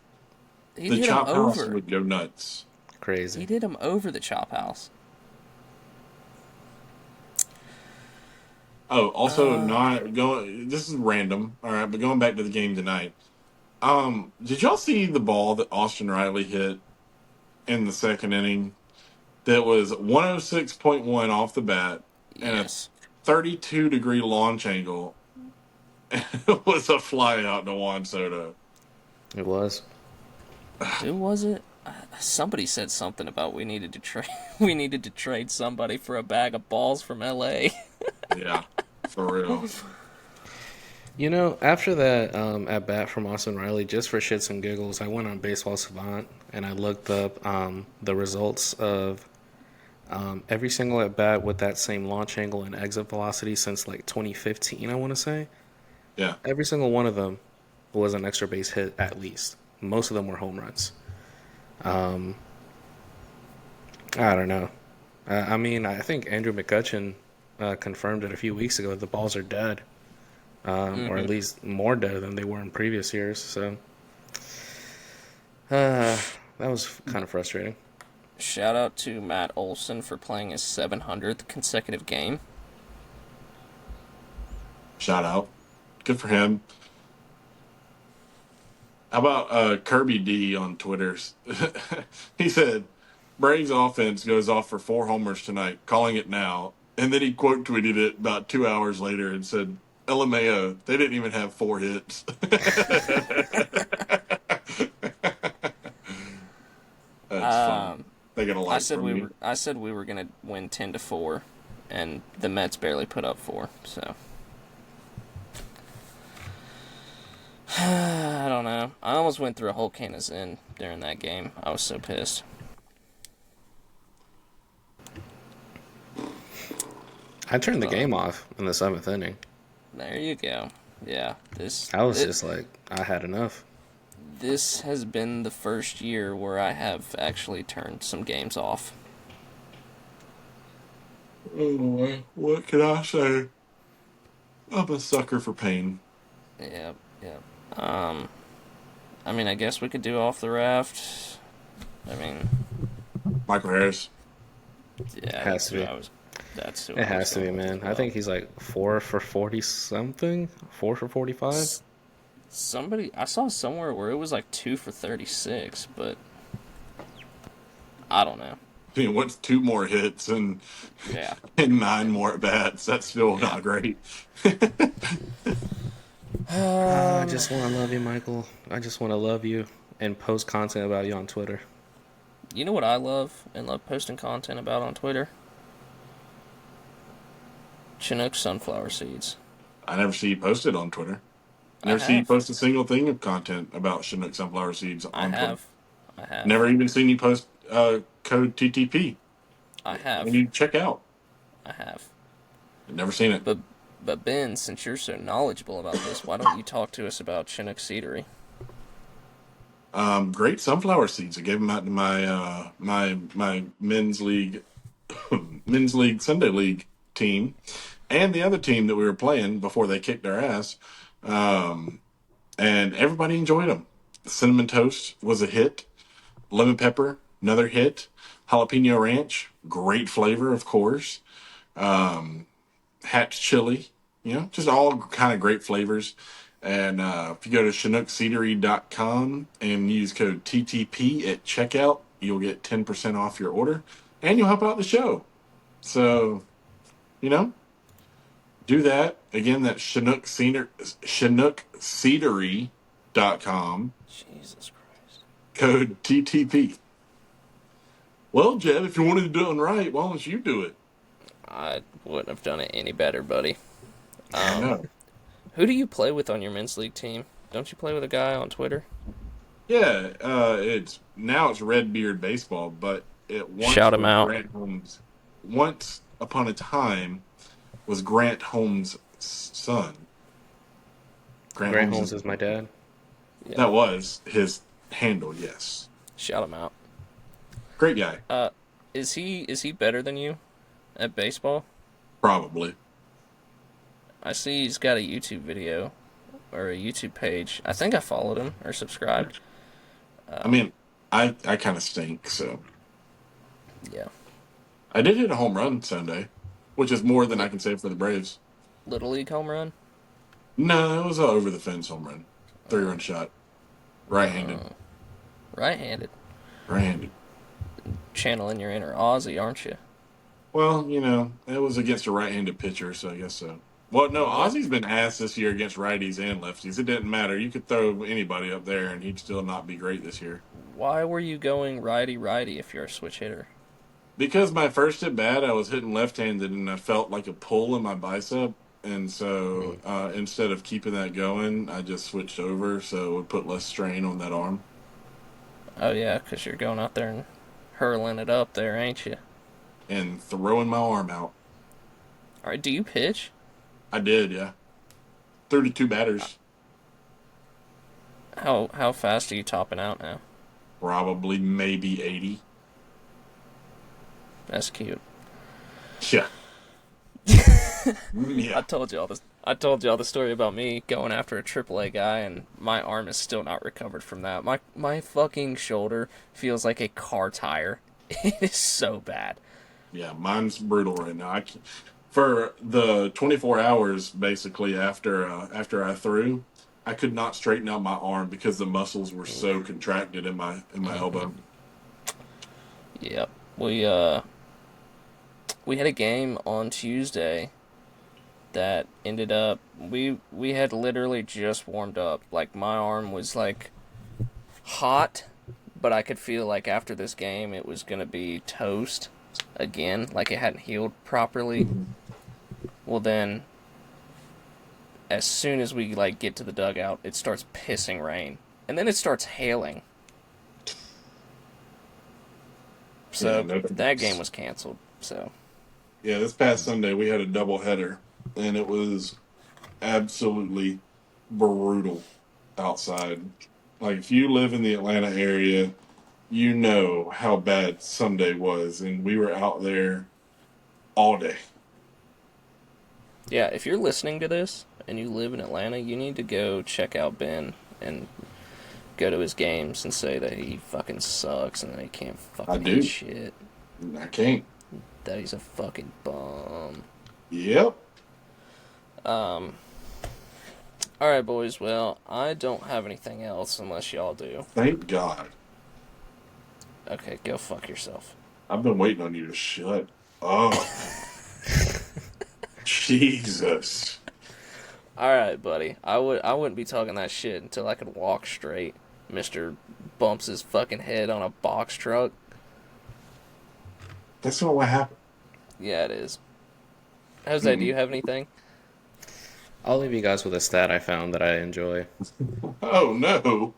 He the did him chop house over. would go nuts. He Crazy. did him over the chop house. Oh, also not going. This is random, all right, but going back to the game tonight. Did y'all see the ball that Austin Riley hit in the second inning? That was 106.1 off the bat and a Yes. 32-degree launch angle. It was a fly out to Juan Soto. It was. Who was it? Somebody said something about we needed to trade. We needed to trade somebody for a bag of balls from L.A. Yeah, for real. After that at bat from Austin Riley, just for shits and giggles, I went on Baseball Savant and I looked up the results of every single at bat with that same launch angle and exit velocity since like 2015, I want to say. Yeah. Every single one of them was an extra base hit at least. Most of them were home runs. I don't know. I mean, I think Andrew McCutcheon confirmed it a few weeks ago that the balls are dead, or at least more dead than they were in previous years. So that was kind of frustrating. Shout out to Matt Olson for playing his 700th consecutive game. Shout out. Good for him. How about Kirby D on Twitter? He said, Braves offense goes off for 4 homers tonight, calling it now. And then he quote tweeted it about 2 hours later and said, LMAO, they didn't even have 4 hits. That's fun. They got a like from me. I said we were gonna win 10-4, and the Mets barely put up 4. So I don't know. I almost went through a whole can of Zyn during that game. I was so pissed. I turned the game off in the 7th inning. There you go. Yeah, I was just like, I had enough. This has been the first year where I have actually turned some games off. Oh, what can I say? I'm a sucker for pain. Yeah. I mean, I guess we could do off the raft. I mean, Michael Harris. yeah, Has to be. That's who It has to be, man. I think he's like 4 for 40 something, 4 for 45. I saw somewhere where it was like 2 for 36, but I don't know. I mean, what's 2 more hits and Yeah. and 9 more at bats? That's still not great. I just want to love you, Michael. I just want to love you and post content about you on Twitter. You know what I love and love posting content about on Twitter? Chinook sunflower seeds. I never see you post it on Twitter. I Never see you have. post a single thing of content about Chinook sunflower seeds I on Twitter. have. I have. Never even seen you post code TTP. I When have. you check out, I have. never seen it. But Ben, since you're so knowledgeable about this, why don't you talk to us about Chinook seedery? Great sunflower seeds. I gave them out to my my men's league, men's league Sunday league team, and the other team that we were playing before they kicked our ass. Um, and everybody enjoyed them. Cinnamon toast was a hit. Lemon pepper, another hit. Jalapeno ranch, great flavor, of course. Hatch chili, just all kind of great flavors. And if you go to ChinookSeedery.com and use code TTP at checkout, you'll get 10% off your order and you'll help out the show. So, you know, do that. Again, that's ChinookSeedery.com, Jesus Christ. code TTP. Well, Jeb, if you wanted to do it right, why don't you do it? I wouldn't have done it any better, buddy. I know. Who do you play with on your men's league team? Don't you play with a guy on Twitter? Yeah, it's Redbeard Baseball, but it once Shout him was out. Grant Holmes. Once upon a time was Grant Holmes' son. Grant Holmes is my dad. Yeah. That was his handle. Yes, Shout him out. great guy. Is he better than you at baseball? Probably. I see he's got a YouTube video or a YouTube page. I think I followed him or subscribed. I mean, I kind of stink, so Yeah. I did hit a home run Sunday, which is more than I can say for the Braves. Little League home run? No, it was an over the fence home run, 3-run shot, right-handed, Right-handed. right-handed. Channeling your inner Aussie, aren't you? Well, it was against a right-handed pitcher, so I guess so. Well, no, Ozzy's been ass this year against righties and lefties. It didn't matter. You could throw anybody up there, and he'd still not be great this year. Why were you going righty-righty if you're a switch hitter? Because my first at bat, I was hitting left-handed, and I felt like a pull in my bicep. And so instead of keeping that going, I just switched over so it would put less strain on that arm. Oh, yeah, because you're going out there and hurling it up there, ain't you? And throwing my arm out. All right, do you pitch? I did, yeah. 32 batters. How fast are you topping out now? Probably maybe 80. That's cute. Yeah. Yeah. I told you all the story about me going after a AAA guy, and my arm is still not recovered from that. My fucking shoulder feels like a car tire. It is so bad. Yeah, mine's brutal right now. For the 24 hours basically after I threw, I could not straighten out my arm because the muscles were so contracted in my elbow. Yep. We had a game on Tuesday that ended up we had literally just warmed up. Like, my arm was like hot, but I could feel like after this game it was gonna be toast again, like it hadn't healed properly. Well, then as soon as we get to the dugout, it starts pissing rain, and then it starts hailing. So Yeah, that game was canceled. So Yeah, this past Sunday we had a doubleheader, and it was absolutely brutal outside. Like, if you live in the Atlanta area, you know how bad Sunday was, and we were out there all day. yeah, if you're listening to this and you live in Atlanta, you need to go check out Ben and go to his games and say that he fucking sucks and that he can't I fucking do. hit shit. I can't. That he's a fucking bum. Yep. Alright, boys, well, I don't have anything else unless y'all do. Thank God. Okay, go fuck yourself. I've been waiting on you to shut up. Jesus. Alright, buddy. I wouldn't be talking that shit until I could walk straight. Mr. bumps his fucking head on a box truck. That's not what happened. Yeah, it is. Jose, do you have anything? I'll leave you guys with a stat I found that I enjoy. Oh no.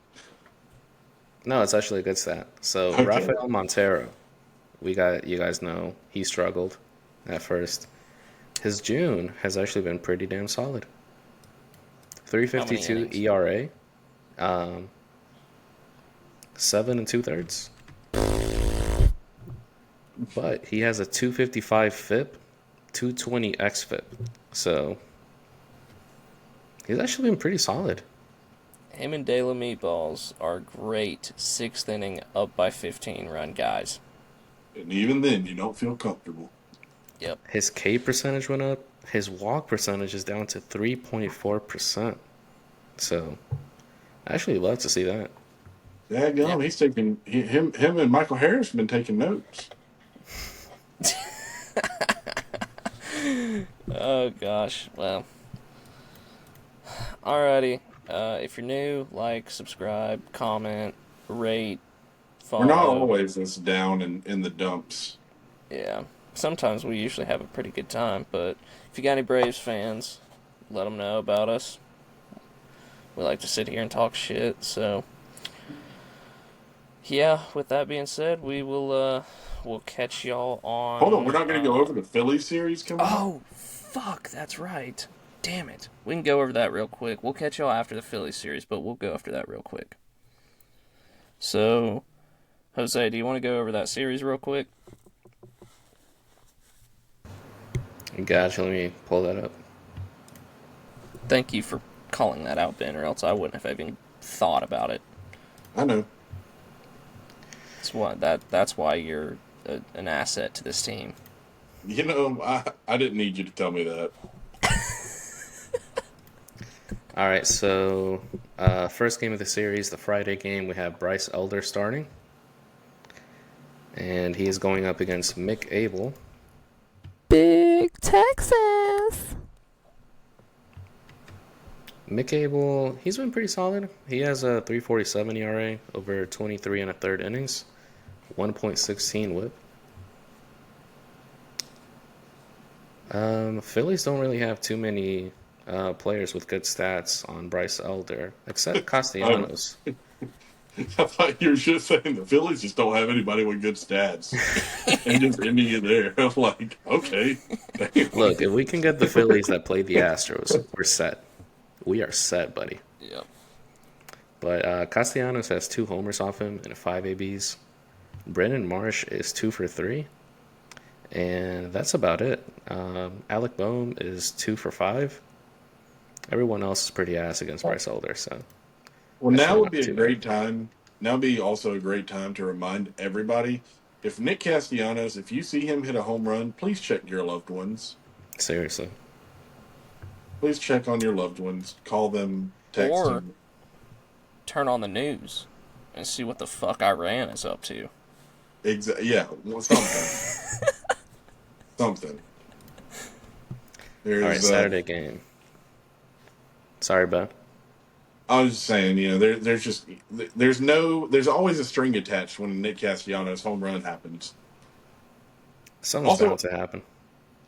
No, it's actually a good stat. So Okay. Rafael Montero, you guys know he struggled at first. His June has actually been pretty damn solid. How many 352 innings? ERA, um, 7 2/3. But he has a 255 FIP, 220 xFIP. So he's actually been pretty solid. Him and De La Meatballs are great sixth inning up by 15 run guys. And even then, you don't feel comfortable. Yep. His K percentage went up. His walk percentage is down to 3.4%. So I actually love to see that. Dadgum, Yeah. he's taking him and Michael Harris have been taking notes. Oh gosh. Well. Alrighty. If you're new, like, subscribe, comment, rate, We're not follow. always this down in the dumps. Yeah. Sometimes we usually have a pretty good time, but if you got any Braves fans, let them know about us. We like to sit here and talk shit, so yeah, with that being said, we'll catch y'all Hold on, we're on not going to go over the Philly series coming up. Oh, fuck, that's right. Damn it. We can go over that real quick. We'll catch y'all after the Phillies series, but we'll go after that real quick. So, Jose, do you want to go over that series real quick? Gotcha. Let me pull that up. Thank you for calling that out, Ben, or else I wouldn't have even thought about it. I know. That's why you're an asset to this team. You know, I didn't need you to tell me that. All right, so first game of the series, the Friday game, we have Bryce Elder starting. And he is going up against Mick Abel. Big Texas! Mick Abel, he's been pretty solid. He has a 3.47 ERA over 23 and a third innings, 1.16 WHIP. Phillies don't really have too many players with good stats on Bryce Elder, except Oh, Castellanos. I thought you were just saying the Phillies just don't have anybody with good stats, and just ending it there. I'm like, okay, damn. Look, if we can get the Phillies that played the Astros, we're set. We are set, buddy. Yep. But Castellanos has 2 homers off him and 5 ABs. Brennan Marsh is 2 for 3. And that's about it. Alec Boehm is 2 for 5. Everyone else is pretty ass against Bryce Elder, so Well, now actually would not be a too bad. great time. Now would be also a great time to remind everybody: if Nick Castellanos, if you see him hit a home run, please check your loved ones. Seriously. Please check on your loved ones. Call them, text Or them. turn on the news and see what the fuck Iran is up to. Yeah, well, something, something. All right, There's Saturday game. Sorry, Ben. I was just saying, there's just there's always a string attached when a Nick Castellanos home run happens. Something's bound Also, to happen.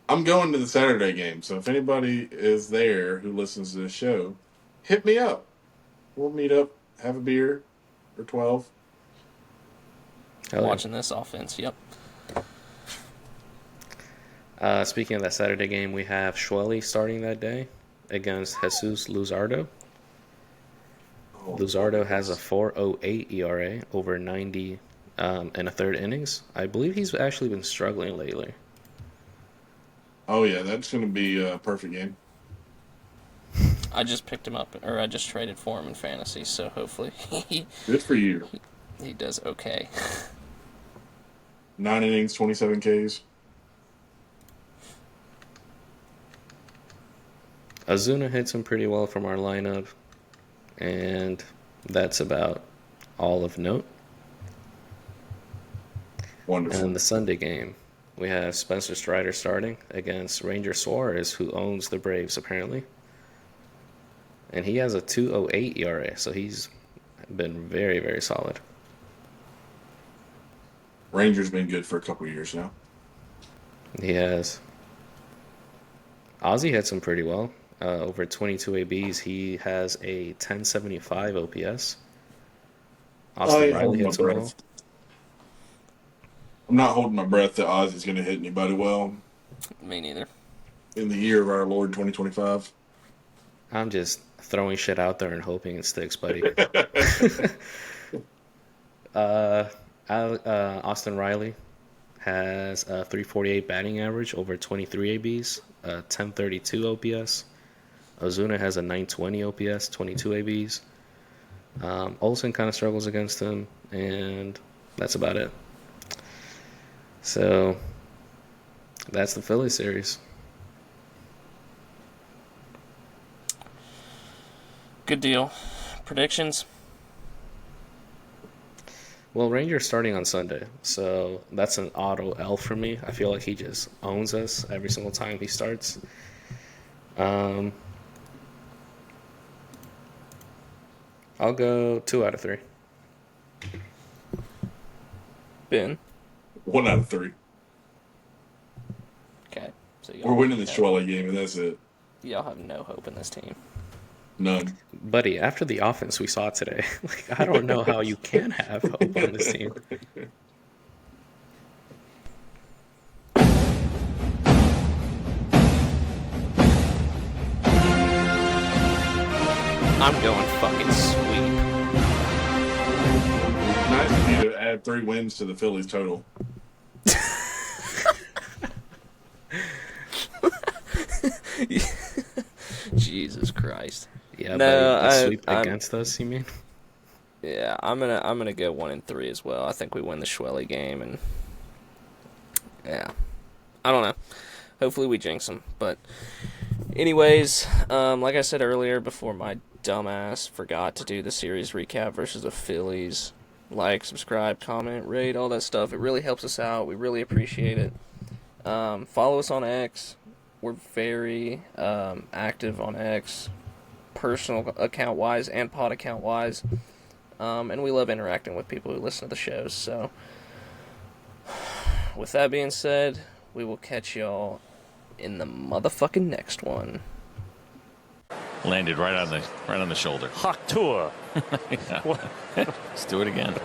I'm going to the Saturday game, so if anybody is there who listens to this show, hit me up. We'll meet up, have a beer or 12. Hell yeah. Watching this offense, yep. Speaking of that Saturday game, we have Schwelly starting that day against Jesus Luzardo. Oh, Luzardo has a 4.08 ERA over 90 and a third innings. I believe he's actually been struggling lately. oh yeah, that's going to be a perfect game. I just picked him up, or I just traded for him in fantasy, so hopefully Good for you. he does okay. 9 innings, 27 Ks. Azuna hits him pretty well from our lineup, and that's about all of note. Wonderful. And the Sunday game, we have Spencer Strider starting against Ranger Suarez, who owns the Braves apparently. And he has a 2.08 ERA, so he's been very, very solid. Rangers been good for a couple years now. He has. Ozzy hits him pretty well. Over 22 ABs. He has a 1075 OPS. I Austin ain't Riley holding my hits him well. breath. I'm not holding my breath that Ozzy's going to hit anybody well Me neither. in the year of our Lord 2025. I'm just throwing shit out there and hoping it sticks, buddy. Austin Riley has a 348 batting average, over 23 ABs, 1032 OPS. Ozuna has a 920 OPS, 22 ABs. Olson kind of struggles against him, and that's about it. So that's the Phillies series. Good deal. Predictions? Well, Ranger's starting on Sunday, so that's an auto L for me. I feel like he just owns us every single time he starts. I'll go 2 out of 3. Ben? 1 out of 3. Okay. So We're winning the Schwelle game, and that's it. Y'all have no hope in this team. None. Buddy, after the offense we saw today, I don't know how you can have hope on this team. I'm going fucking sweep. Nice of you to add 3 wins to the Phillies total. Jesus Christ. Yeah, No, buddy, the sweep against us, you mean? Yeah, I'm gonna go 1-3 as well. I think we win the Schwelle game, and yeah, I don't know. Hopefully we jinx them. But anyways, like I said earlier, before my dumbass forgot to do the series recap versus the Phillies. Like, subscribe, comment, rate, all that stuff. It really helps us out. We really appreciate it. Follow us on X. We're very active on X, personal account wise and pod account wise. And we love interacting with people who listen to the shows. So, with that being said, we will catch y'all in the motherfucking next one. Landed right on the shoulder. Hawk tour. Yeah. Let's do it again.